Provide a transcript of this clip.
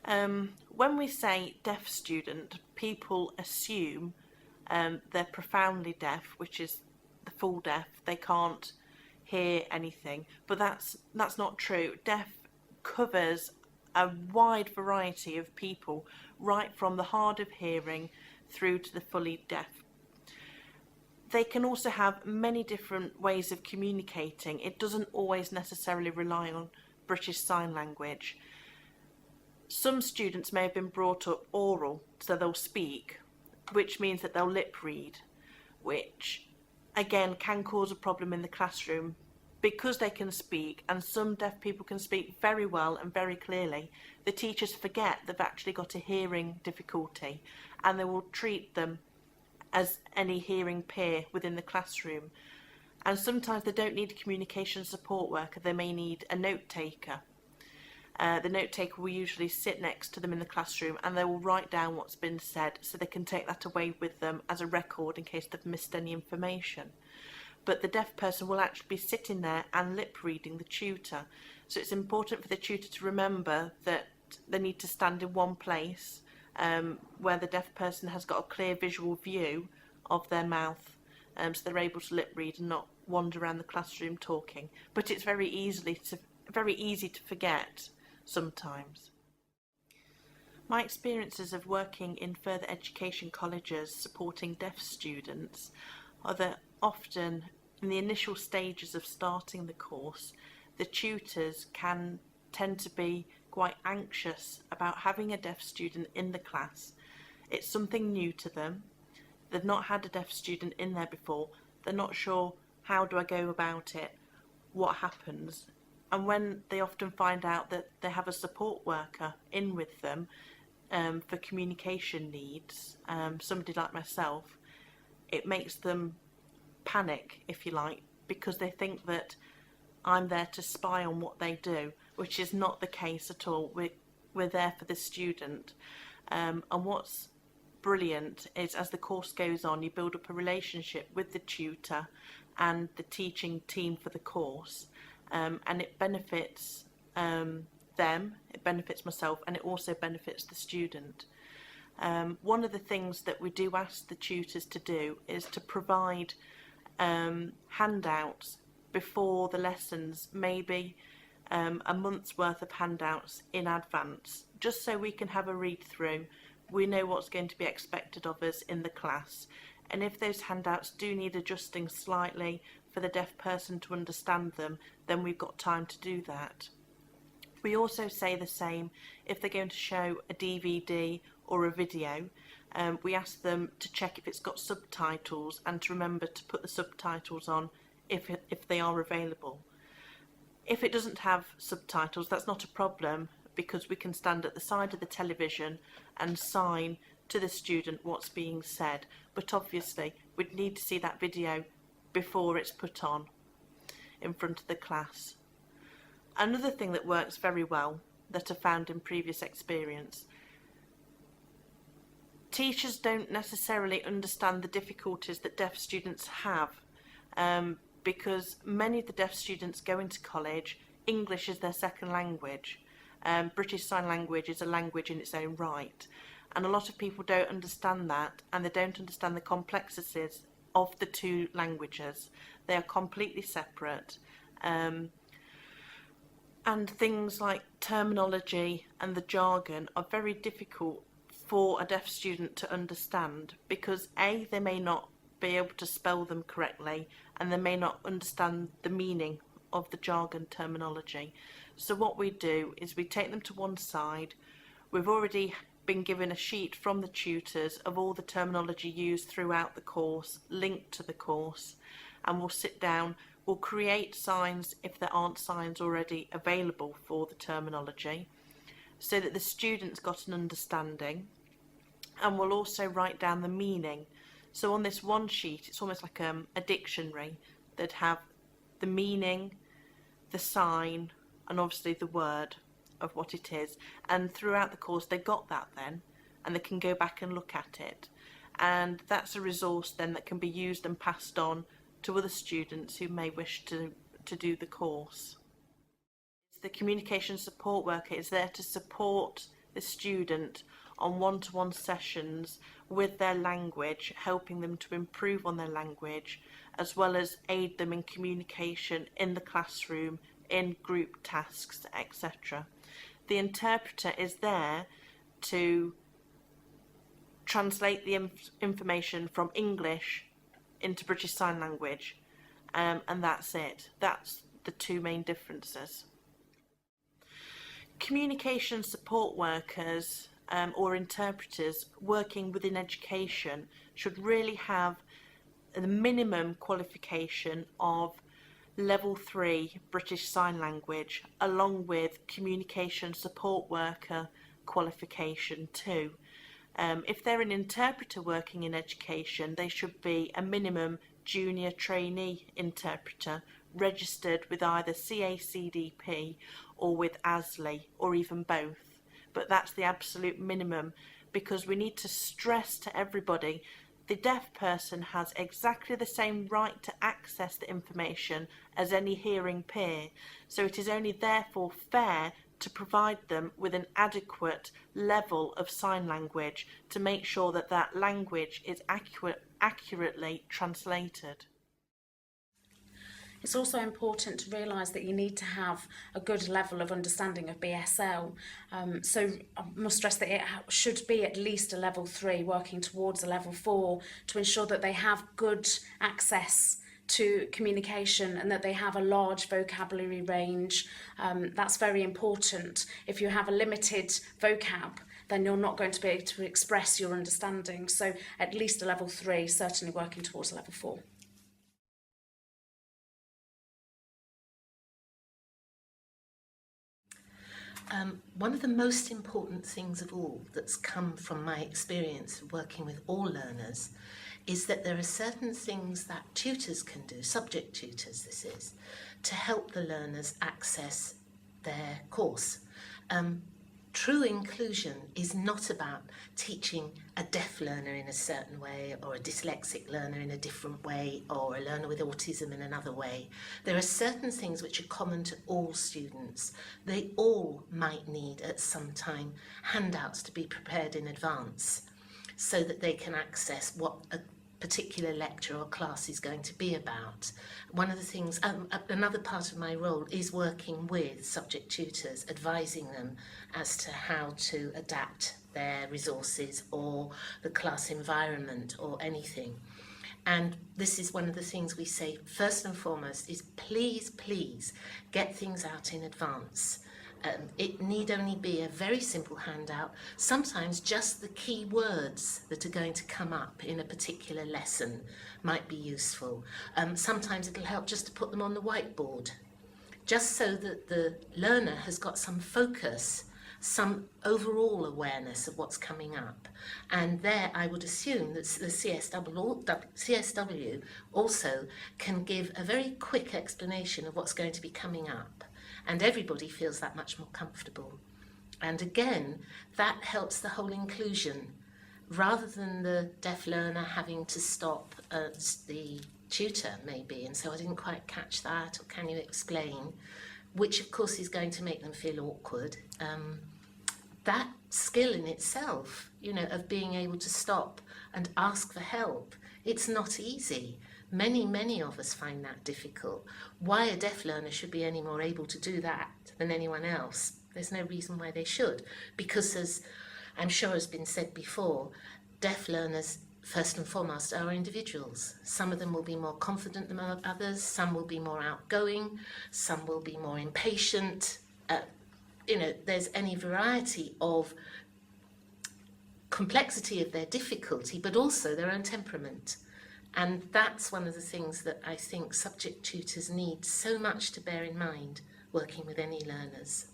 When we say deaf student, people assume they're profoundly deaf, which is the full deaf. They can't hear anything, but that's not true. Deaf covers a wide variety of people, right from the hard of hearing through to the fully deaf. They can also have many different ways of communicating. It doesn't always necessarily rely on British Sign Language. Some students may have been brought up oral, so they'll speak, which means that they'll lip read, which again can cause a problem in the classroom because they can speak, and some deaf people can speak very well and very clearly. The teachers forget they've actually got a hearing difficulty, and they will treat them as any hearing peer within the classroom. And sometimes they don't need a communication support worker, they may need a note taker. The note taker will usually sit next to them in the classroom, and they will write down what's been said so they can take that away with them as a record in case they've missed any information. But the deaf person will actually be sitting there and lip reading the tutor. So it's important for the tutor to remember that they need to stand in one place where the deaf person has got a clear visual view of their mouth, so they're able to lip read and not wander around the classroom talking. But it's very easy to forget sometimes. My experiences of working in further education colleges supporting deaf students are that often in the initial stages of starting the course, the tutors can tend to be quite anxious about having a deaf student in the class. It's something new to them. They've not had a deaf student in there before. They're not sure, how do I go about it? What happens? And when they often find out that they have a support worker in with them for communication needs, somebody like myself, it makes them panic, if you like, because they think that I'm there to spy on what they do, which is not the case at all. We're there for the student. And what's brilliant is as the course goes on, you build up a relationship with the tutor and the teaching team for the course. And it benefits them, it benefits myself, and it also benefits the student. One of the things that we do ask the tutors to do is to provide handouts before the lessons, maybe a month's worth of handouts in advance, just so we can have a read through. We know what's going to be expected of us in the class, and if those handouts do need adjusting slightly for the deaf person to understand them, then we've got time to do that. We also say the same if they're going to show a DVD or a video. We ask them to check if it's got subtitles and to remember to put the subtitles on if they are available. If it doesn't have subtitles, that's not a problem, because we can stand at the side of the television and sign to the student what's being said. But obviously we'd need to see that video before it's put on in front of the class. Another thing that works very well that I found in previous experience, teachers don't necessarily understand the difficulties that deaf students have, because many of the deaf students go into college, English is their second language. British Sign Language is a language in its own right, and a lot of people don't understand that, and they don't understand the complexities of the two languages. They are completely separate, and things like terminology and the jargon are very difficult for a deaf student to understand, because A, they may not be able to spell them correctly, and they may not understand the meaning of the jargon terminology. So what we do is we take them to one side. We've already been given a sheet from the tutors of all the terminology used throughout the course, linked to the course, and we'll sit down, we'll create signs if there aren't signs already available for the terminology, so that the student's got an understanding, and we'll also write down the meaning. So on this one sheet, it's almost like a dictionary that have the meaning, the sign, and obviously the word of what it is. And throughout the course they got that then, and they can go back and look at it, and that's a resource then that can be used and passed on to other students who may wish to do the course. The communication support worker is there to support the student on one-to-one sessions with their language, helping them to improve on their language, as well as aid them in communication in the classroom, in group tasks, etc. The interpreter is there to translate the information from English into British Sign Language, and that's it. That's the two main differences. Communication support workers or interpreters working within education should really have the minimum qualification of Level 3 British Sign Language, along with Communication Support Worker Qualification 2. If they're an interpreter working in education, they should be a minimum junior trainee interpreter registered with either CACDP or with ASLE, or even both. But that's the absolute minimum, because we need to stress to everybody the deaf person has exactly the same right to access the information as any hearing peer, so it is only therefore fair to provide them with an adequate level of sign language to make sure that that language is accurately translated. It's also important to realise that you need to have a good level of understanding of BSL. So I must stress that it should be at least a level 3, working towards a level 4, to ensure that they have good access to communication and that they have a large vocabulary range. That's very important. If you have a limited vocab, then you're not going to be able to express your understanding. So at least a level 3, certainly working towards a level 4. One of the most important things of all that's come from my experience of working with all learners is that there are certain things that tutors can do, subject tutors this is, to help the learners access their course. True inclusion is not about teaching a deaf learner in a certain way, or a dyslexic learner in a different way, or a learner with autism in another way. There are certain things which are common to all students. They all might need at some time handouts to be prepared in advance so that they can access what a particular lecture or class is going to be about. One of the things, another part of my role is working with subject tutors, advising them as to how to adapt their resources or the class environment or anything. And this is one of the things we say first and foremost is please, please get things out in advance. It need only be a very simple handout, sometimes just the key words that are going to come up in a particular lesson might be useful. Sometimes it'll help just to put them on the whiteboard, just so that the learner has got some focus, some overall awareness of what's coming up. And there I would assume that the CSW also can give a very quick explanation of what's going to be coming up. And everybody feels that much more comfortable. And again, that helps the whole inclusion, rather than the deaf learner having to stop the tutor maybe, and so I didn't quite catch that, or can you explain, which of course is going to make them feel awkward. That skill in itself, you know, of being able to stop and ask for help, it's not easy. Many of us find that difficult. Why a deaf learner should be any more able to do that than anyone else? There's no reason why they should, because as I'm sure has been said before, deaf learners first and foremost are individuals. Some of them will be more confident than others, some will be more outgoing, some will be more impatient. You know, there's any variety of complexity of their difficulty, but also their own temperament. And that's one of the things that I think subject tutors need so much to bear in mind working with any learners.